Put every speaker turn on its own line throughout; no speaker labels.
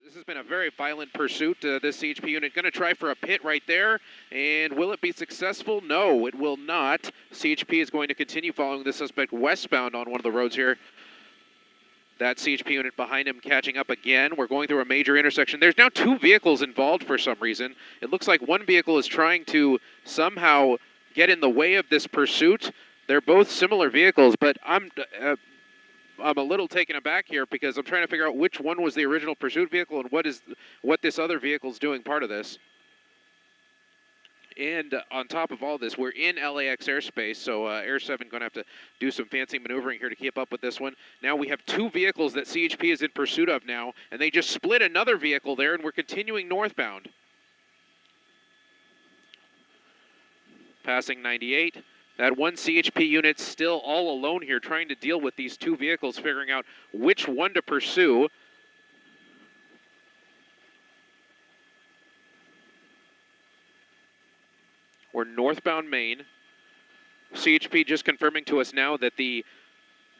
This has been a very violent pursuit. This CHP unit going to try for a pit right there, and will it be successful? No, it will not. CHP is going to continue following the suspect westbound on one of the roads here. That CHP unit behind him catching up again. We're going through a major intersection. There's now two vehicles involved for some reason. It looks like one vehicle is trying to somehow get in the way of this pursuit. They're both similar vehicles, but I'm a little taken aback here because I'm trying to figure out which one was the original pursuit vehicle and what this other vehicle is doing part of this. And on top of all this, we're in LAX airspace, so Air 7 going to have to do some fancy maneuvering here to keep up with this one. Now we have two vehicles that CHP is in pursuit of now, and they just split another vehicle there, and we're continuing northbound. Passing 98. That one CHP unit still all alone here trying to deal with these two vehicles, figuring out which one to pursue. We're northbound Maine. CHP just confirming to us now that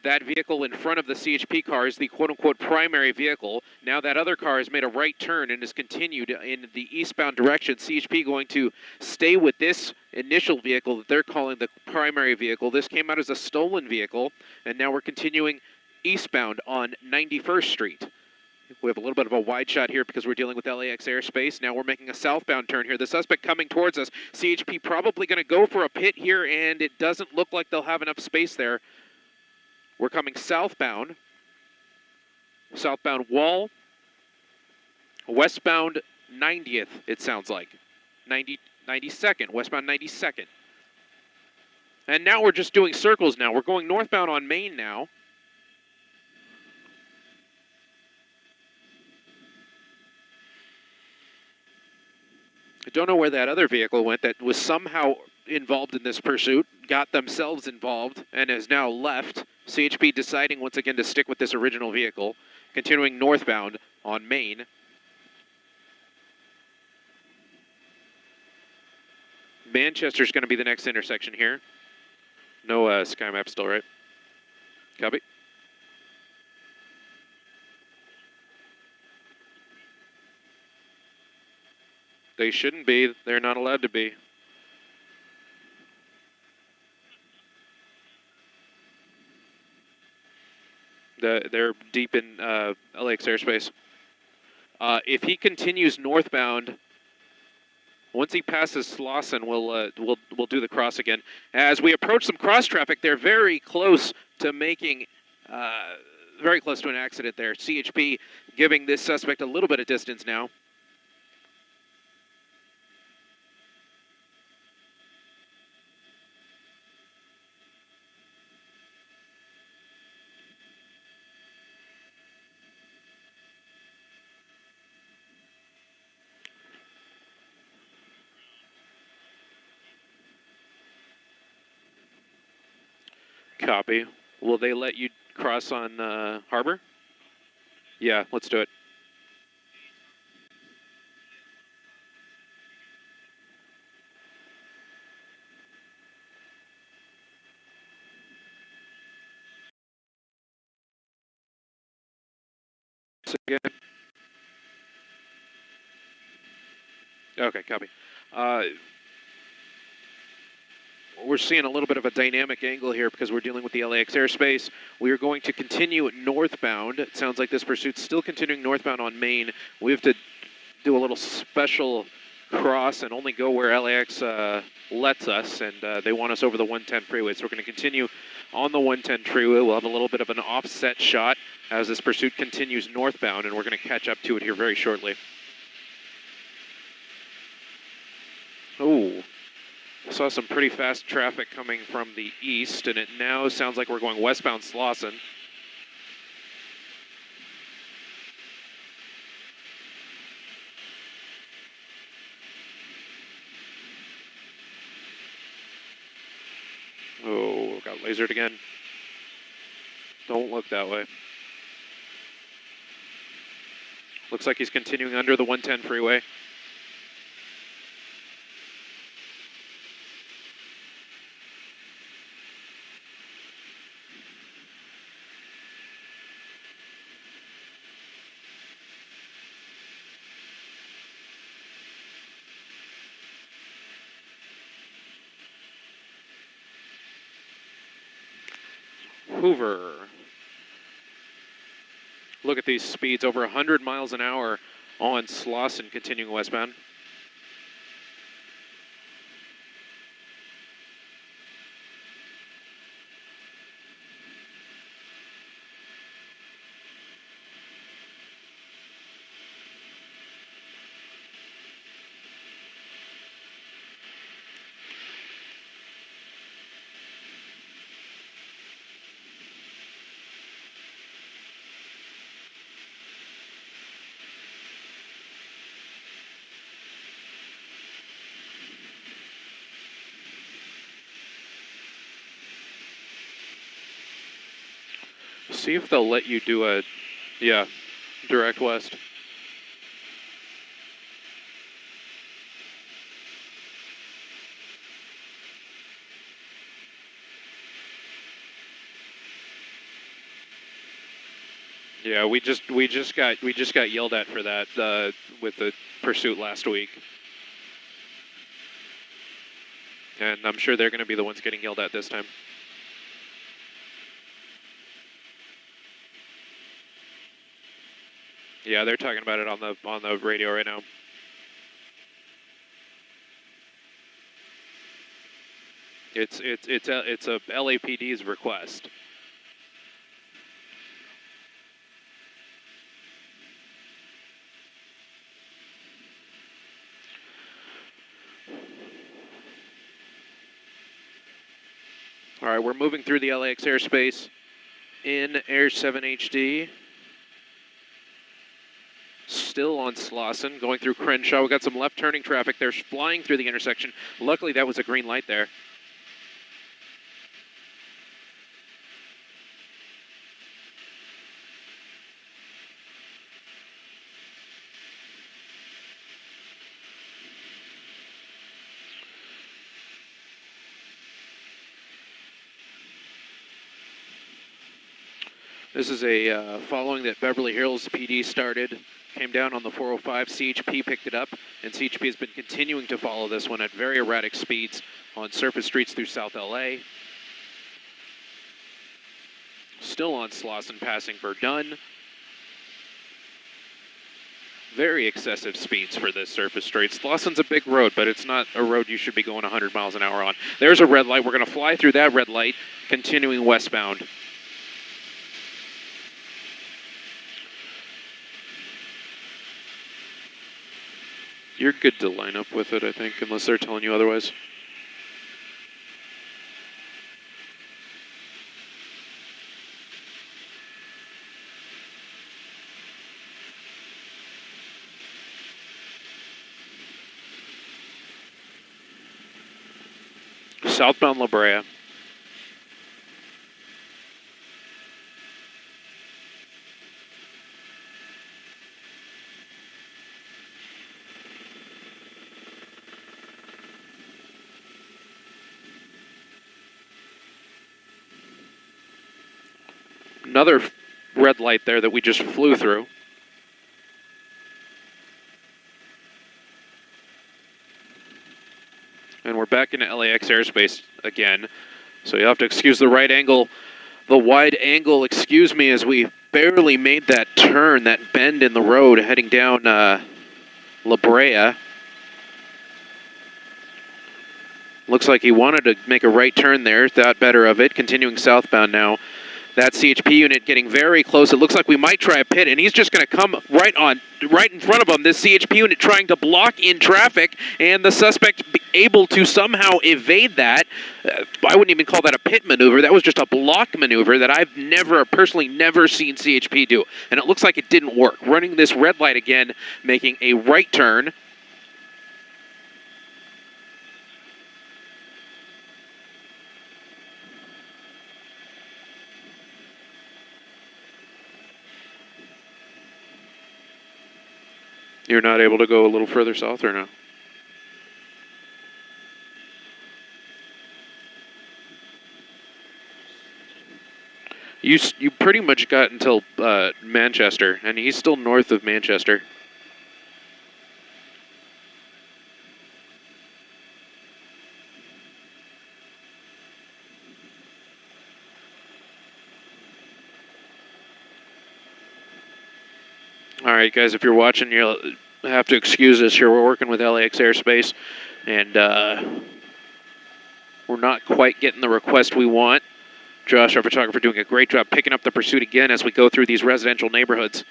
that vehicle in front of the CHP car is the quote-unquote primary vehicle. Now that other car has made a right turn and has continued in the eastbound direction. CHP going to stay with this initial vehicle that they're calling the primary vehicle. This came out as a stolen vehicle, and now we're continuing eastbound on 91st Street. We have a little bit of a wide shot here because we're dealing with LAX airspace. Now we're making a southbound turn here. The suspect coming towards us. CHP probably going to go for a pit here, and it doesn't look like they'll have enough space there. We're coming southbound. Southbound Wall. Westbound 90th, it sounds like. 92nd, westbound 92nd. And now we're just doing circles now. We're going northbound on Main now. I don't know where that other vehicle went that was somehow involved in this pursuit, got themselves involved, and has now left. CHP deciding once again to stick with this original vehicle, continuing northbound on Main. Manchester's going to be the next intersection here. No sky map still, right? Copy. They shouldn't be. They're not allowed to be. They're deep in LAX airspace. If he continues northbound, once he passes Slauson, we'll do the cross again. As we approach some cross traffic, they're very close to making, very close to an accident there. CHP giving this suspect a little bit of distance now. Copy. Will they let you cross on Harbor? Yeah, let's do it. Again. Okay, copy. We're seeing a little bit of a dynamic angle here because we're dealing with the LAX airspace. We are going to continue northbound. It sounds like this pursuit's still continuing northbound on Main. We have to do a little special cross and only go where LAX lets us, and they want us over the 110 freeway. So we're going to continue on the 110 freeway. We'll have a little bit of an offset shot as this pursuit continues northbound, and we're going to catch up to it here very shortly. Oh. Saw some pretty fast traffic coming from the east, and it now sounds like we're going westbound Slauson. Oh, got lasered again. Don't look that way. Looks like he's continuing under the 110 freeway. Hoover. Look at these speeds, over 100 miles an hour on Slauson continuing westbound. See if they'll let you do a, yeah, direct west. Yeah, we just got yelled at for that with the pursuit last week, and I'm sure they're going to be the ones getting yelled at this time. Yeah, they're talking about it on the radio right now. It's a LAPD's request. All right, we're moving through the LAX airspace in Air 7 HD. Still on Slauson, going through Crenshaw. We got some left turning traffic. They're flying through the intersection. Luckily, that was a green light there. This is a following that Beverly Hills PD started, came down on the 405, CHP picked it up, and CHP has been continuing to follow this one at very erratic speeds on surface streets through South LA. Still on Slauson, passing Verdun. Very excessive speeds for this surface street. Slauson's a big road, but it's not a road you should be going 100 miles an hour on. There's a red light. We're going to fly through that red light, continuing westbound. You're good to line up with it, I think, unless they're telling you otherwise. Southbound La Brea. Another red light there that we just flew through. And we're back into LAX airspace again. So you have to excuse the right angle, the wide angle, excuse me, as we barely made that turn, that bend in the road heading down La Brea. Looks like he wanted to make a right turn there, thought better of it, continuing southbound now. That CHP unit getting very close. It looks like we might try a pit, and he's just going to come right in front of him. This CHP unit trying to block in traffic, and the suspect able to somehow evade that. I wouldn't even call that a pit maneuver. That was just a block maneuver that I've personally never seen CHP do. And it looks like it didn't work. Running this red light again, making a right turn. You're not able to go a little further south or no? You pretty much got until Manchester, and he's still north of Manchester. All right, guys, if you're watching, you'll have to excuse us here. We're working with LAX Airspace, and we're not quite getting the request we want. Josh, our photographer, doing a great job picking up the pursuit again as we go through these residential neighborhoods.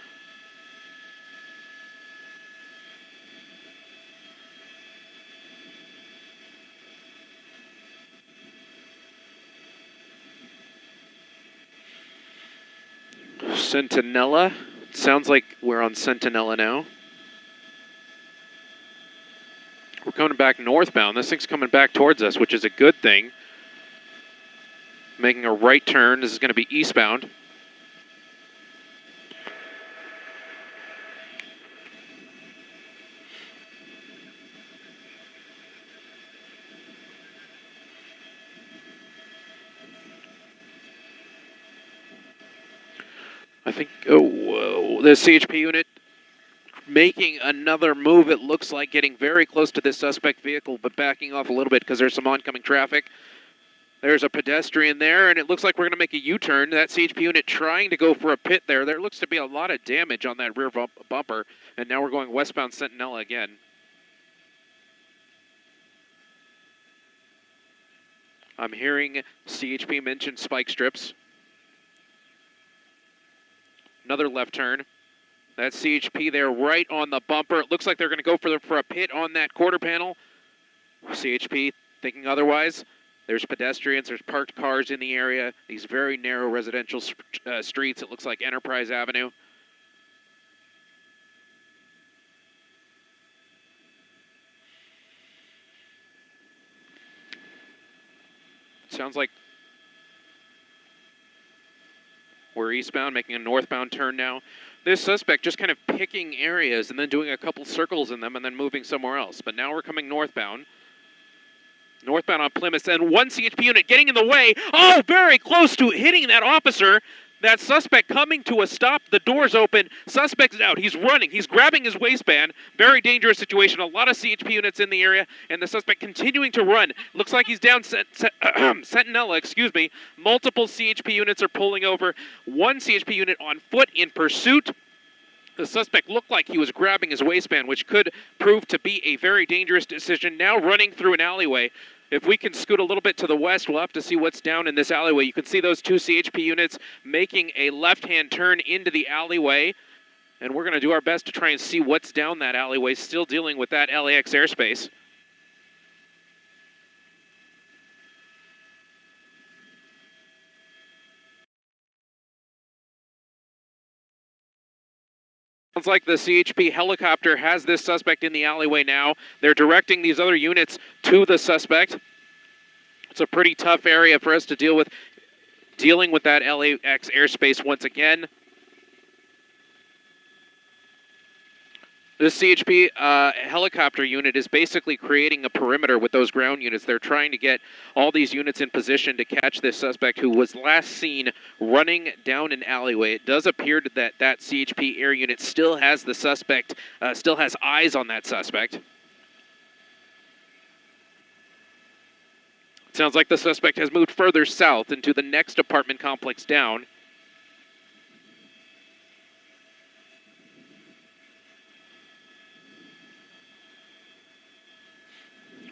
Centinela. Sounds like we're on Centinela now. We're coming back northbound. This thing's coming back towards us, which is a good thing. Making a right turn. This is going to be eastbound. I think, oh, the CHP unit making another move. It looks like getting very close to this suspect vehicle, but backing off a little bit because there's some oncoming traffic. There's a pedestrian there, and it looks like we're going to make a U-turn. That CHP unit trying to go for a pit there. There looks to be a lot of damage on that rear bumper, and now we're going westbound Centinela again. I'm hearing CHP mention spike strips. Another left turn. That's CHP there right on the bumper. It looks like they're going to go for a pit on that quarter panel. CHP thinking otherwise. There's pedestrians, there's parked cars in the area. These very narrow residential streets. It looks like Enterprise Avenue. Sounds like we're eastbound, making a northbound turn now. This suspect just kind of picking areas and then doing a couple circles in them and then moving somewhere else. But now we're coming northbound. Northbound on Plymouth, and one CHP unit getting in the way. Oh, very close to hitting that officer. That suspect coming to a stop. The door's open. Suspect is out. He's running. He's grabbing his waistband. Very dangerous situation. A lot of CHP units in the area, and the suspect continuing to run. Looks like he's down Centinela, excuse me. Multiple CHP units are pulling over. One CHP unit on foot in pursuit. The suspect looked like he was grabbing his waistband, which could prove to be a very dangerous decision. Now running through an alleyway. If we can scoot a little bit to the west, we'll have to see what's down in this alleyway. You can see those two CHP units making a left-hand turn into the alleyway. And we're going to do our best to try and see what's down that alleyway, still dealing with that LAX airspace. Sounds like the CHP helicopter has this suspect in the alleyway now. They're directing these other units to the suspect. It's a pretty tough area for us to deal with, dealing with that LAX airspace once again. This CHP helicopter unit is basically creating a perimeter with those ground units. They're trying to get all these units in position to catch this suspect who was last seen running down an alleyway. It does appear that that CHP air unit still has the suspect, still has eyes on that suspect. It sounds like the suspect has moved further south into the next apartment complex down.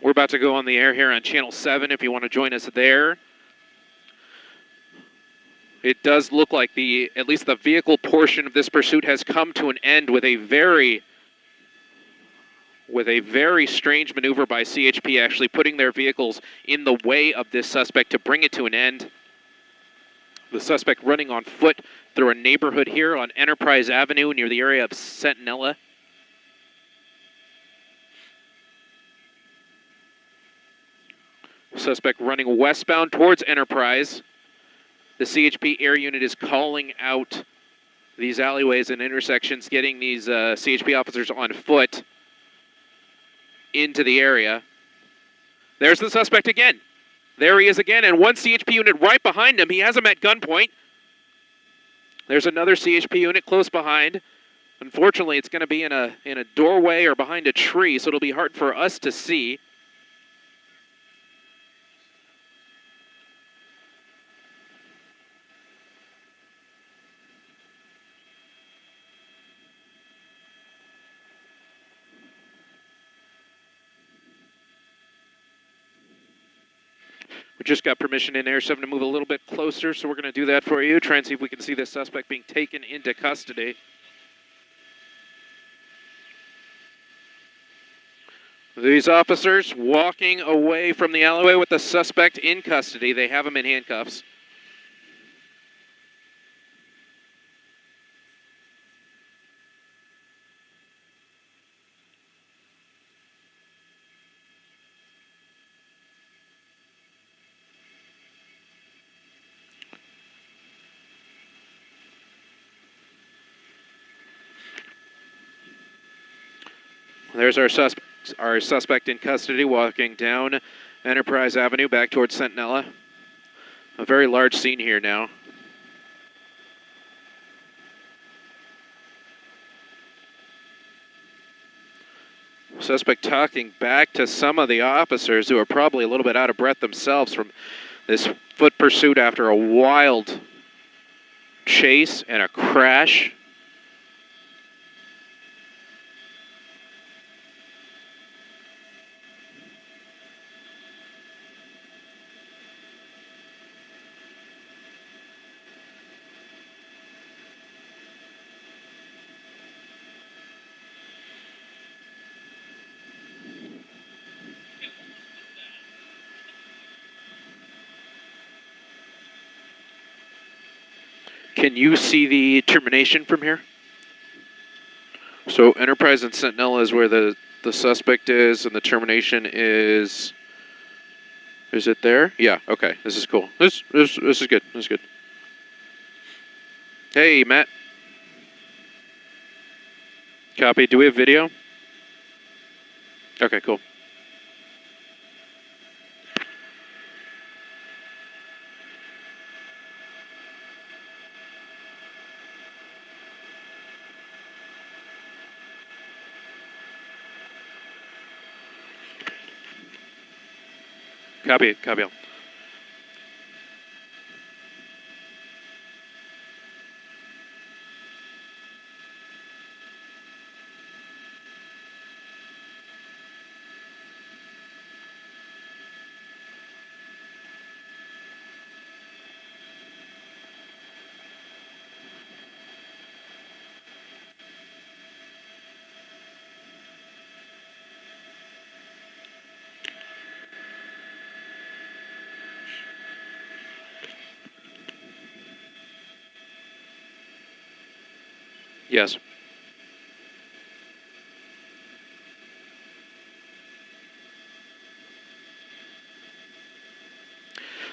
We're about to go on the air here on Channel 7 if you want to join us there. It does look like at least the vehicle portion of this pursuit has come to an end with a very strange maneuver by CHP, actually putting their vehicles in the way of this suspect to bring it to an end. The suspect running on foot through a neighborhood here on Enterprise Avenue near the area of Centinela. Suspect running westbound towards Enterprise. The CHP air unit is calling out these alleyways and intersections, getting these CHP officers on foot into the area. There's the suspect again. There he is again, and one CHP unit right behind him. He has him at gunpoint. There's another CHP unit close behind. Unfortunately, it's going to be in a doorway or behind a tree, so it'll be hard for us to see. We just got permission in Air 7 to move a little bit closer, so we're going to do that for you. Try and see if we can see the suspect being taken into custody. These officers walking away from the alleyway with the suspect in custody. They have him in handcuffs. There's our suspect in custody walking down Enterprise Avenue back towards Centinela. A very large scene here now. Suspect talking back to some of the officers who are probably a little bit out of breath themselves from this foot pursuit after a wild chase and a crash. Can you see the termination from here? So Enterprise and Centinela is where the suspect is, and the termination is it there? Yeah, okay, this is cool. This is good, this is good. Hey, Matt. Copy, do we have video? Okay, cool. Copy, copy. Yes.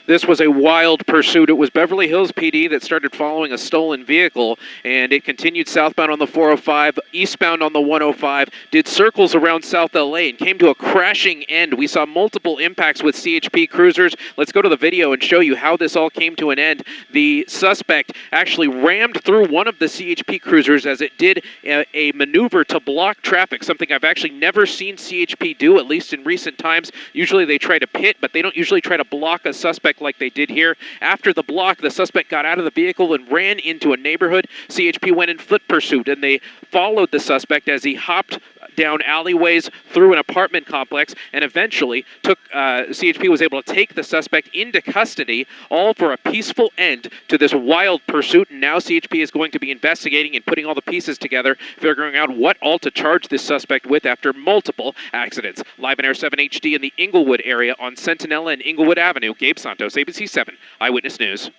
This was a wild pursuit. It was Beverly Hills PD that started following a stolen vehicle, and it continued southbound on the 405, eastbound on the 105, did circles around South LA, and came to a crashing end. We saw multiple impacts with CHP cruisers. Let's go to the video and show you how this all came to an end. The suspect actually rammed through one of the CHP cruisers as it did a maneuver to block traffic, something I've actually never seen CHP do, at least in recent times. Usually they try to pit, but they don't usually try to block a suspect like they did here. After the block, the suspect got out of the vehicle and ran into a neighborhood. CHP went in foot pursuit, and they followed the suspect as he hopped down alleyways through an apartment complex, and eventually CHP was able to take the suspect into custody, all for a peaceful end to this wild pursuit. And now CHP is going to be investigating and putting all the pieces together, figuring out what all to charge this suspect with after multiple accidents. Live in Air 7 HD in the Inglewood area on Centinela and Inglewood Avenue. Gabe Santos, ABC 7 Eyewitness News.